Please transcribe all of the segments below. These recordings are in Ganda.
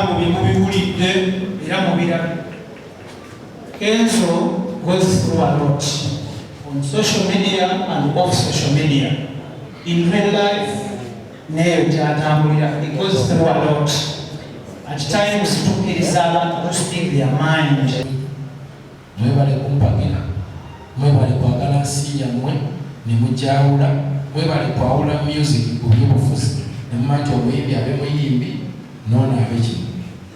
ebigambo bye mubiwulidde era mubirabye. Kenzo goes through a lot on social media and off social media. In real life, neyo gyatambulira, he goes through a lot. At times, tukkiriza abantu to speak their mind. Mwebale kumpagira, mwebale kwagala nsi yammwe ne mujawula, mwebale kwawula music ku by'obufuzi ne mumanya nti omuyimbi abe muyimbi noona abe kino.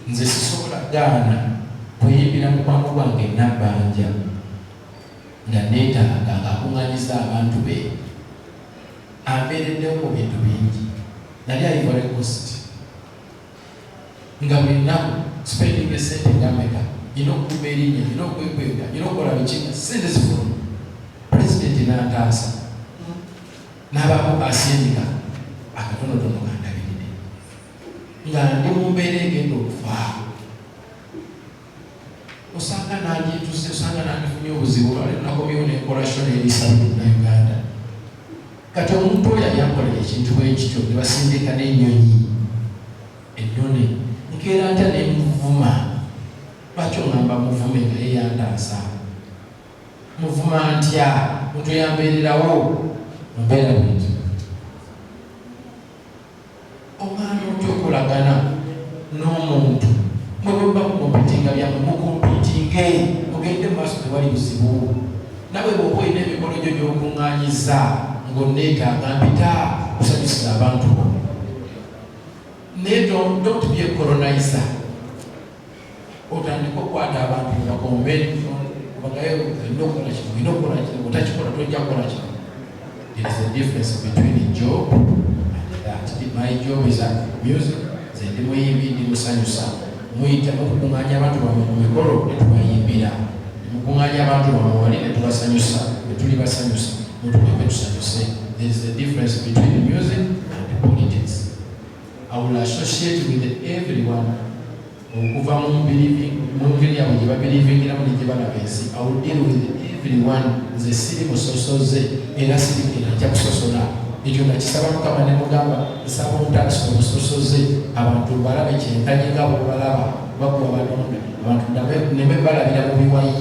Nze sisobola gaana kuyimbira mukwano gwange Nabbanja nga neetaaga ng'akuŋŋanyiza abantu be. Abeereddewo mu bintu bingi. Nali Ivory Coast nga buli nnaku spending esente nga mmeka, nina okukuba erinnya, nina okwekwega, nina okukola biki, sente zifuluma. Pulezidenti n'antaasa n'abaako asindika akatonotono kandabirire nga ndi mu mbeera egenda okufaawo. Osanga nandyetuse, osanga nandifunye obuzibu olwaleero nakomyewo n'enkola shona erisabiti na Uganda. Kati omuntu oyo yankolera ekintu bwekityo ne basindika n'ennyonyi ennone nkeera ntya ne muvuma. Lwaki oŋŋamba muvume nga ye yandaasa? Muvuma ntya? Muntu yambeererawo mu mbeera bwetyo. Omwana otya okolagana n'omuntu mwe bweba mukompitinga byammwe mukompitinge mugende mu maaso tewali buzibu. Nawe bw'oba olina emikolo gyo gy'okuŋŋaanyiza ng'onneetaaga mpita kusanyusiza abantu bo. Naye don't be a colonizer. Otandika okukwata abantu bakombe bagayo olina okukola kino, olina okukola kino, otakikola tojja kukola kino. There is a difference between a job and that. My job is music. Nze ndi muyimbi, ndi musanyusa. Muyita mukukuŋŋaanya abantu bamwe mu mikolo ne tubayimbira. Mukuŋŋaanya abantu bamwe wali ne tubasanyusa, ne tuli basanyusa. Mutulepe tusanyuse. There is a difference between music and politics. I will associate with everyone. Okuva mu ngeri yabwe gye babiriivingiramu ne gye balaba ensi. I will deal with everyone. Nze siri musosoze era sirikira nja kusosola. Ekyo nakisaba Mukama ne mugamba nsaba omutandisa obusosoze abantu balabe kyenkanyi nga bwebalaba bakuba Balonda. Abantu ne bebalabira mu biwayi.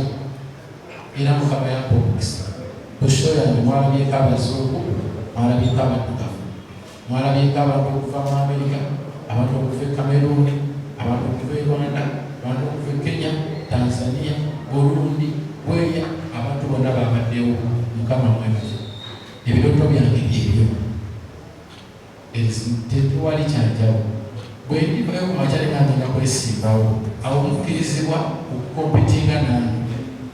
Era Mukama yampa omukisa. Ku show yange mwalabyeko abazungu, mwalabyeko abaddugavu, mwalabyeko abantu okuva mu Amerika, abantu okuva e Cameroon, abantu okuva e Rwanda, abantu okuva e Kenya, Tanzania, Burundi, Bweya, abantu bonna babaddewo. Mukama mwebaze. Ebirooto byange byebyo. Tewali kyanjawo. Bwe ndivayo ku makya ne ngenda kwesimbawo, awo mukkirizibwa okukompitinga nange.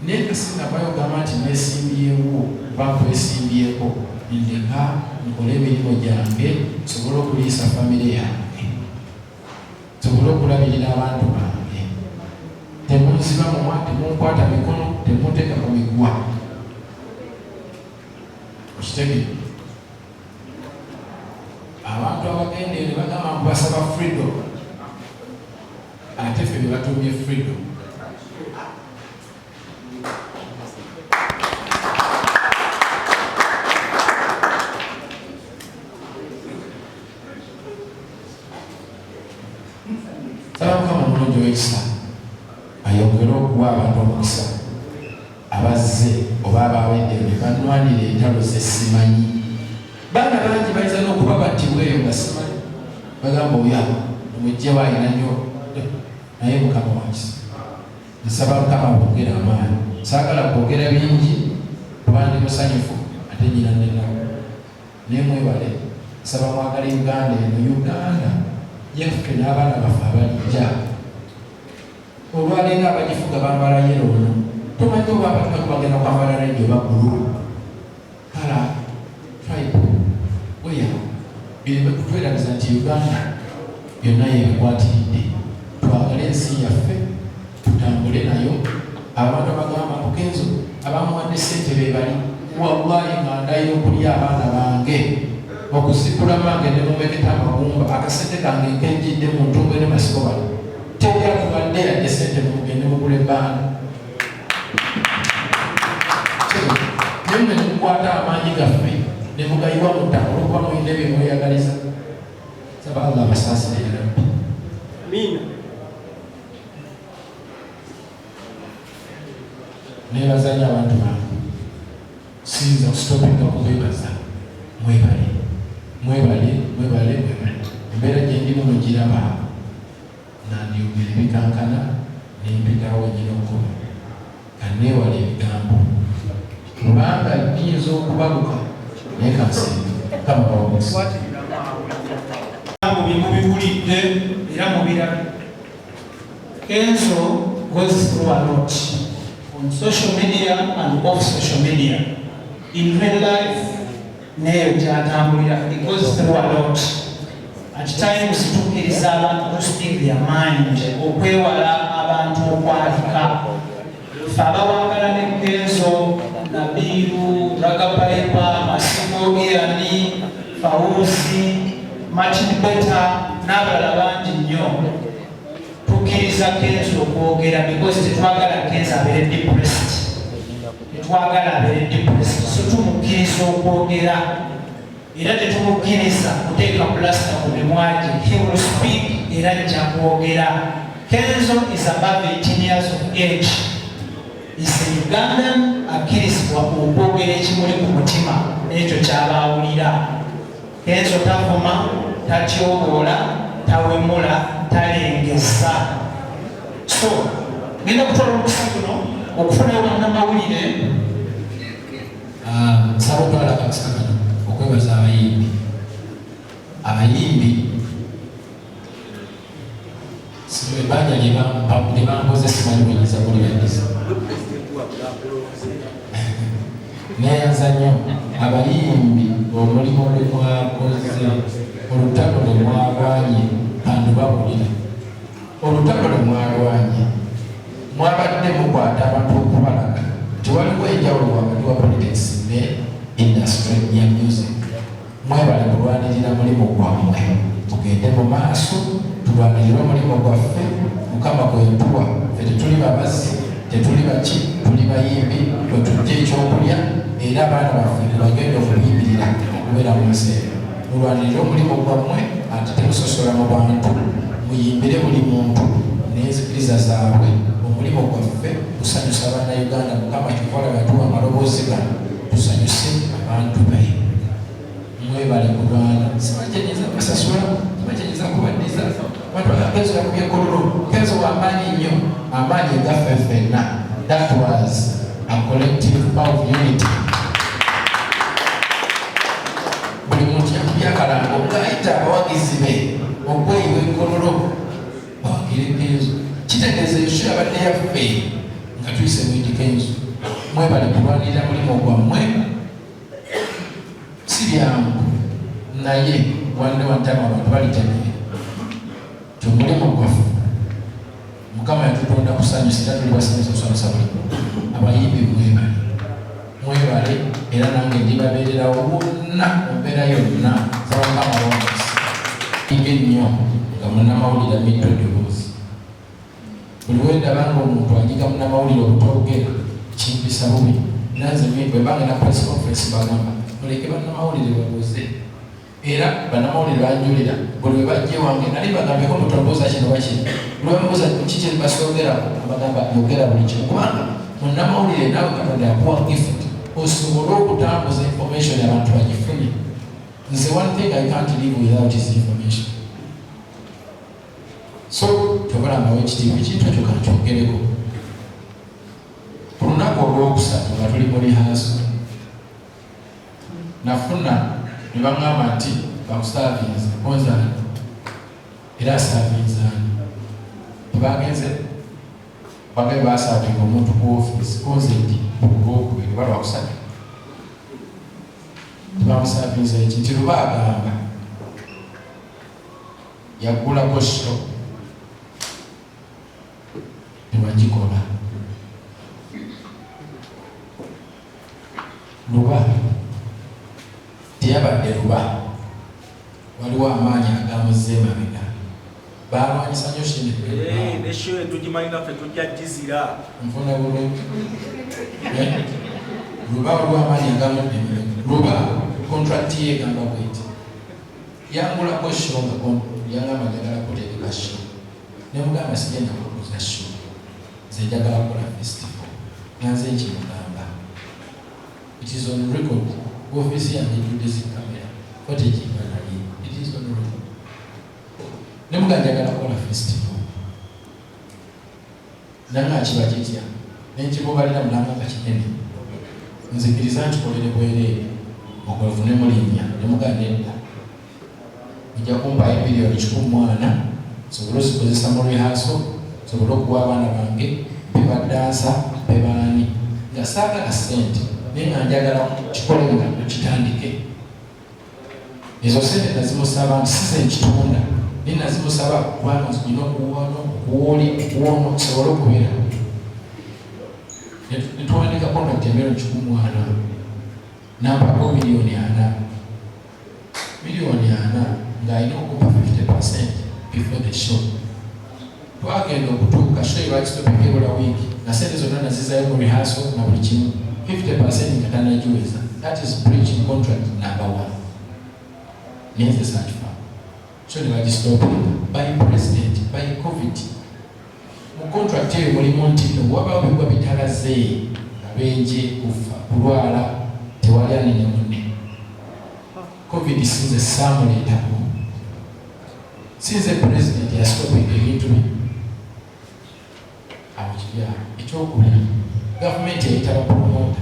Naye kasinga bayo gamba nti neesimbyewo oba nkwesimbyeko, ndeka nkole emirimu gyange nsobole okuliisa famire yange, nsobole okulabirira abantu bange. Temunziba mumwa, temunkwata mikono, temunteeka ku migwa. Okitegedde? Abantu abagenda ne bagamba mbasaba freedom, ate ffe be batuumye freedom. Mukama mulungi w'ekisa ayongere okuwa abantu omukisa abazze oba abawedde ne banwanira entalo ze simanyi. Baana bangi bayinza n'okuba battibwa eyo nga simanyi, bagamba oyo omujjewo alina nnyo, naye Mukama wakisa. Nsaba Mukama bwongera amaanyi. Saagala kwogera bingi kuba ndi musanyufu ate nyina nenawo. Naye mwebale, nsaba mwagala Uganda eno. Uganda yaffe n'abaana baffe abalijja. Olwaleero abagifuga bambala yero ono. Tomanyi oba abataka kubagenda kwambala radio oba bbululu. Kala, tribe, weya, bireme kutweragiza nti Uganda yonna yebikwatiridde. Twagale ensi yaffe, tutambule nayo. Abantu abagamba Mukenzo abamuwadde ssente be bali. Wallahi nga ndayira okulya abaana bange. Okusikula mange ne mumeketa amagumba akasente kange nkenjidde mu ntumbe ne masiko bali. Tewera kubadde yadde ssente mugende mugula ebbaana. Nimwe mukwata amaanyi gaffe ne mugayiwa mu ttaka olwokuba muyina bye mweyagaliza. Saba Allah abasaasire. Amiina. Neebazanya abantu bange. Siyinza kusitopinga kubeebaza. Mwebale. Embeera gye ndimu mugiraba. Nandiyogera ebikankana n'empitawo egirokuba. Kanneewala ebigambo. Kubanga biyinza okubaluka naye kansimbi kama bawomesa. Mubiwulidde era mubirabye. Kenzo goes through a lot on social media and off social media. In real life, neyo gyatambulira. He goes through a lot. At times tukkiriza abantu to speak their mind, okwewala abantu okwalika. Ffe abawangala ne Kenzo, Nabiru, Ragapaipa, Masigo, Iani, Fauzi, Martin Beta, n'abalala bangi nnyo. Tukkiriza Kenzo okwogera because tetwagala Kenzo abeere depressed. So tumukkiriza okwogera. Era tetumukkiriza kuteeka plasita ku mimwa gye. He will speak era ajja kwogera. Kenzo is above 18 years of age. Is a Ugandan akkirizibwa okwogera ekimuli ku mutima n'ekyo ky'abaawulira. Kenzo tavuma, tatyoboola, tawemula, talengesa. So, ngenda kutwala omukisa guno okufunayo bannamawulire. Nsaba otwala akakisa kano okwebaza abayimbi ebbanja lye bampoze simanyi bwenyinza kuliragisa. Neeyanza nnyo abayimbi omulimu gwe mwakoze, olutalo lwe mwalwanye bantu bawulira. Olutalo lwe mwalwanye mwabadde mukwata abantu okubalaga tewaliwo enjawulo wakati wa politics ne industry ya music. Mwebale kulwanirira mulimu gwammwe, tugende mu maaso tulwanirire omulimu gwaffe. Mukama gwentuwa, ffe tetuli babazi, tetuli baki, tuli bayimbi, bwetujja ekyokulya era abaana baffe tebagenda okuyimirira okubeera mu nsi eyo. Mulwanirire omulimu gwammwe ate temusosola mu bantu, muyimbire buli muntu n'enzikiriza zaabwe. Omulimu gwaffe tusanyusa Bannayuganda. Mukama kikola yatuwa amaloboozi gano tusanyuse abantu be. Mwebale kulwana. Sibakyeniza basasula, sibakyeniza kubaddiza. Abantu Kenzo yakubye kololo. Kenzo w'amaanyi nnyo, amaanyi gaffe ffenna. That was a collective power of unity. Buli muntu yakubye akalango ng'ayita abawagizi be okweyiwa ekololo bawagire Kenzo. Kitegeeza Yoshu yabadde yaffe nga tuyise Mwidi Kenzo. Mwebale kulwanirira mulimu gwammwe. Si byangu naye wanne wantama abantu balitemere tumulimu gwaffe. Mukama yatutonda kusanyusa, tuli basanyusa kusanyusa buli abayimbi. Mwebale era nange ndibabeererawo bonna mu mbeera yonna saba Mukama womukisa. Inge nnyo nga munnamawulire amidde eddoboozi. Buli wendaba ng'omuntu anyiga munnamawulire obutogera kimpisa bubi. Nanze bwe bange na press conference bagamba muleke bannamawulire babuuze. Era bannamawulire banjulira buli we bajja ewange nali bagambeko mutombuuza kino bakino. Buli bamubuuza kiki kye basoogeramu abagamba yogera buli kimu. Kubanga munnamawulire naawe Katonda yakuwa gift osobole okutambuza information abantu bagifunye. Nze one thing I can't live without is information. So tobalangawo ekitiibwa ekintu ekyo kankyogereko. Ku lunaku olwokusatu nga tuli mu lihanso nafuna ne baŋŋamba nti bakusaavinze onzani era asaavinzaani. Tebagenze bagabe basaavinga omuntu ku ofiisi konzenti olwokubiri oba lwakusatu tebamusaavinza eki nti luba agamba yaggulako show tewagikola. Luba teyabadde luba, waliwo amaanyi agamuze emabega. Balwanyisa nnyo nesho tugimanyi naffe tujja gizira nfuna bulungi. Luba waliwo amaanyi agamudde emabega. Luba contract ye egamba bweti yangulako show nga yangamba njagala kuteeka show. Nemugamba sijenda kukuza show, nze njagala kukola festival. nanze nkimugamba. It is on record. Office yange ejjudde zi kamera. Footage ngali. It is on record. Nemugamba njagala kukola festival. Nanga kiba kitya. Nenkimubalira mulanga nga kinene. Nzikiriza nkikolere bwereere. Okwevune mulinnya. Nemugamba nedda. Ojja kumpa ebiriyoni 14 sobola ozikozesa mu rehearsal, sobola okuwa abaana bange bebadansa bebaani nga saagala ssente naye nga njagala kikole nga tukitandike. Ezo ssente nazimusaba nti si ze nkitunda naye nazimusaba kubanga nzigina okuwona okusobola okubeera. Netuwandika contract emiliyoni 14 nampako miliyoni 4 ng'alina okuba 50% before the show. Twagenda okutuuka show lwakitopeka ebula wiiki nga sente zonna nazizayo mu rehearsal na buli kimu 50% nga tanagiweza. That is breaching contract number 1. Nenze sakifa so ne bagistopinga by president by COVID. Mu contract eyo mulimu nti wabaawo bigwa bitalaze abenje kufa kulwala tewali anene munne. COVID sinze saamuleetako sinze president yastopinga ebintu bye abakirya. Ekyokubiri gavumenti eyitaba promota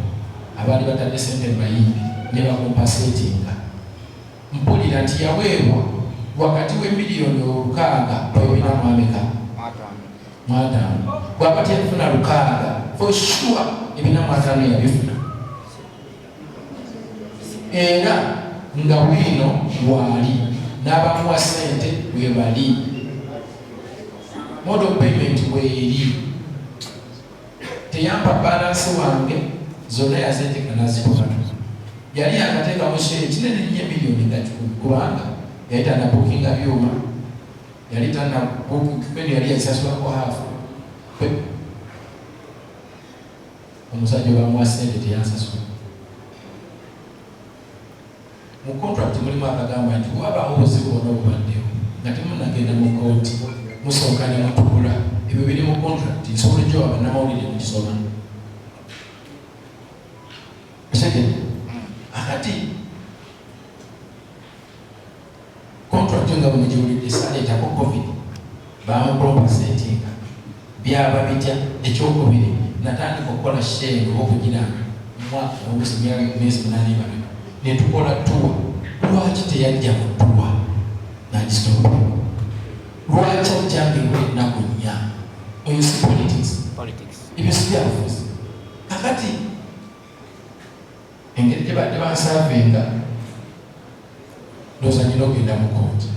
abaali batadde sente bayimbi ne bakompasetinga. Mpulira nti yaweebwa wakati w'emiliyoni 6 kwebina mwameka mwataano bwakati yafuna 6 for sure ebina mwataano yabifuna era nga wino wali n'abamuwa sente webali mode of payment weeri teyampa balansi wange zonna yazeeteka nazikola. Yali akateeka mushere kinene nnyo miliyoni nga 10 kubanga yali tanabukinga byuma yali tanabukinga yali yasasulako hafu omusajja bamuwa sente teyansasula. Mu contract mulimu akagamba nti wabaawo obuzibu bwonna obubaddewo nga temunagenda mu kooti musooka ne mutukula. Ebyo biri mu contract nsobola ejjo abannamawulire mukisoma. Akati contract nga bwemugiwulidde saleetako COVID bamukompensatinga byaba bitya. Ekyokubiri natandika okukola share okugiranga mwaka omwezi 8 netukola tuwa. Lwaki teyajja mu tuwa nagistopa? Lwaki ajjange ennaku 4? Oyo si politics. Ebyo si byabufuzi. Kakati engeri gye badde bansaavinga ndowooza nyina okugenda mu kooti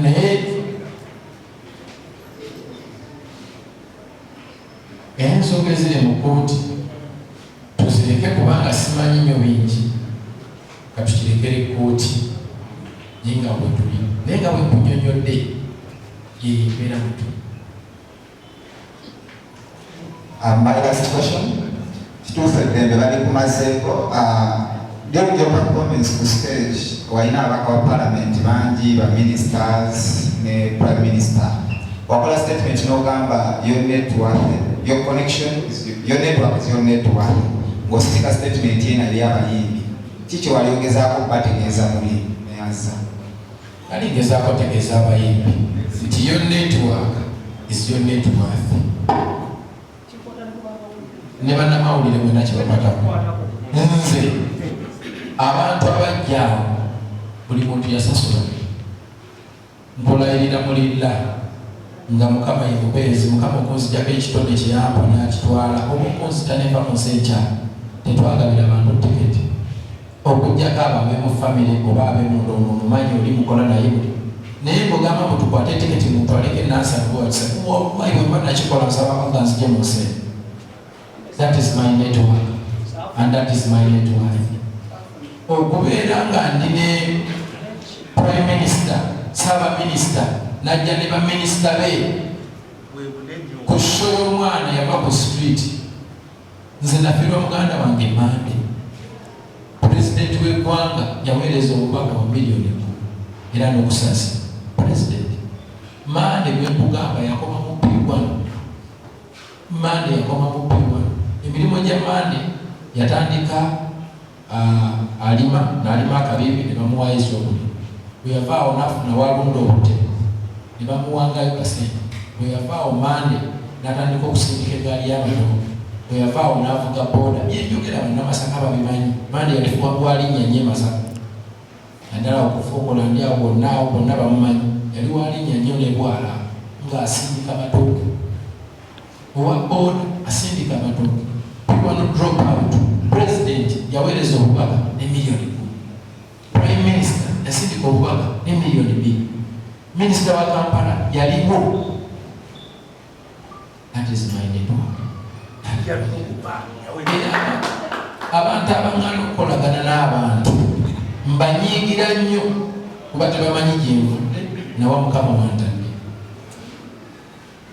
naye ensonga eziri mu kooti tuzireke kubanga simanyi nnyo bingi. Katukirekere kooti naye nga bwe tuli naye nga bwe kunnyonnyodde yeembeera bwe tuli. My last question. Tutuusedde bali kumazeeko during your performance ku stage walina abaka wa parliament bangi ba ministers ne prime minister. Wakola statement n'ogamba your network, your connection is your network is your network. Ng'osika statement yena eri abayimbi. Kiki wali ogezaako bategeeza muli neyanza? Ali gezaako tegeeza abayimbi nti your network is your net worth. Ne bannamawulire mwenna kibapatako. Nze abantu abajjaawo buli muntu yasasula. Mpolayirira mulilla nga Mukama ye mubeezi. Mukama okunzijjako ekitone kiyampa n'akitwala. Oba okunzita neva mu nsi ekyalo tetwagabira bantu tiketi. Okujjako ababe mu famire oba abe munda omumanyi oli mukola naye buli naye mbogamba mutukwate tiketi mutwaleko enansabuwatisa wayi wemba nakikola nsaba nga nzije mu nsi. That is my network and that is my network. Okubeera nga ndi ne prime minister, saba minister najja ne baminisita be ku show y'omwana yava ku street. Nze nafiirwa muganda wange Mande. President w'eggwanga yaweereza obubaka wa miliyoni 1 era n'okusasi. President Mande gwe nkugamba yakoma mu P1. Mande yakoma mu P1. bwajja Mande yatandika alima n'alima akabibi ne bamuwa ez'obuli. Bwe yavaawo n'afuna walunda obutebe ne bamuwangayo kasente. Bwe yavaawo Mande n'atandika okusindika eggaali y'amatooke. Bwe yavaawo n'avuga booda. Byenjogera bannamasaka babimanyi. Mande yalifuwa Bwalinnya nnyo e Masaka. Naddala okufuukola ndi awo bonna bamumanyi. Yali Walinnya nnyo ne Bwala ng'asindika amatooke. Owa booda asindika amatooke. People no drop out. President yaweereza obubaka ne miliyoni 10. Prime Minister yasindika obubaka ne miliyoni 2. Minister wa Kampala yaliwo. That is my network. Abantu abangana okukolagana n'abantu mbanyiigira nnyo kuba tebamanyi gyenvudde nawa Mukama wantadde.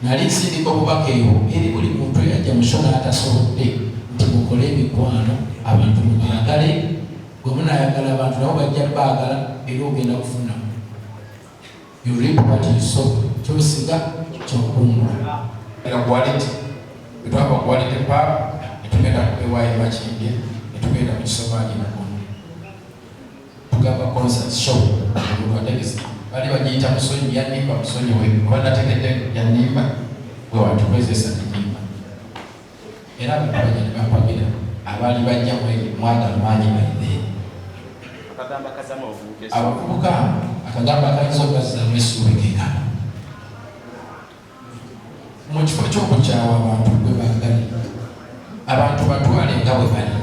Nali nsindika obubaka ewo eri buli muntu eyajja mushona atasobodde nti mukole emikwano abantu mubaagale. Bwe munaayagala abantu nabo bajja baagala era ogenda kufuna. You reap what you sow. Kyosiga kyokungula. Quality. Betwaba quality pub netugenda kupewayo bakindye netugenda mu Kisomali Mukono. Tugamba concert show ategesi bali bagiyita Musonyi yanimba Musonyi we banategedde yanimba we watukozesa nimba era abantu bajja bapagira abali bajja mwagala manyi baide akagamba kazama ovubuke abavubuka akagamba kaizo kazama esuubikeka mu kifo ky'okukyawa abantu bwe baagala abantu batwale nga bwe bali.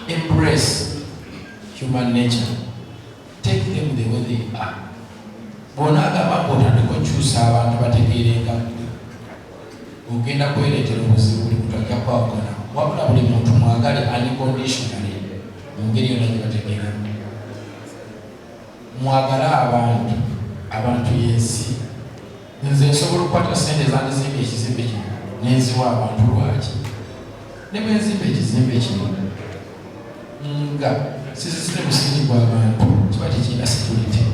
Embrace human nature. Take them the way they are. Bona agamba ng'otandika okyusa abantu bategeerenga ogenda kwereetera obuzibu buli muntu ajja kwawukana. Wabula buli muntu mwagale unconditionally mu ngeri yonna gye bategeeramu. Mwagale abantu y'ensi. Nze nsobola okukwata sente zandizimba ekizimbe kino nenziwa abantu lwaki. Ne bwe nzimba ekizimbe kino nga sizizire musingi gw'abantu kiba tekirina security.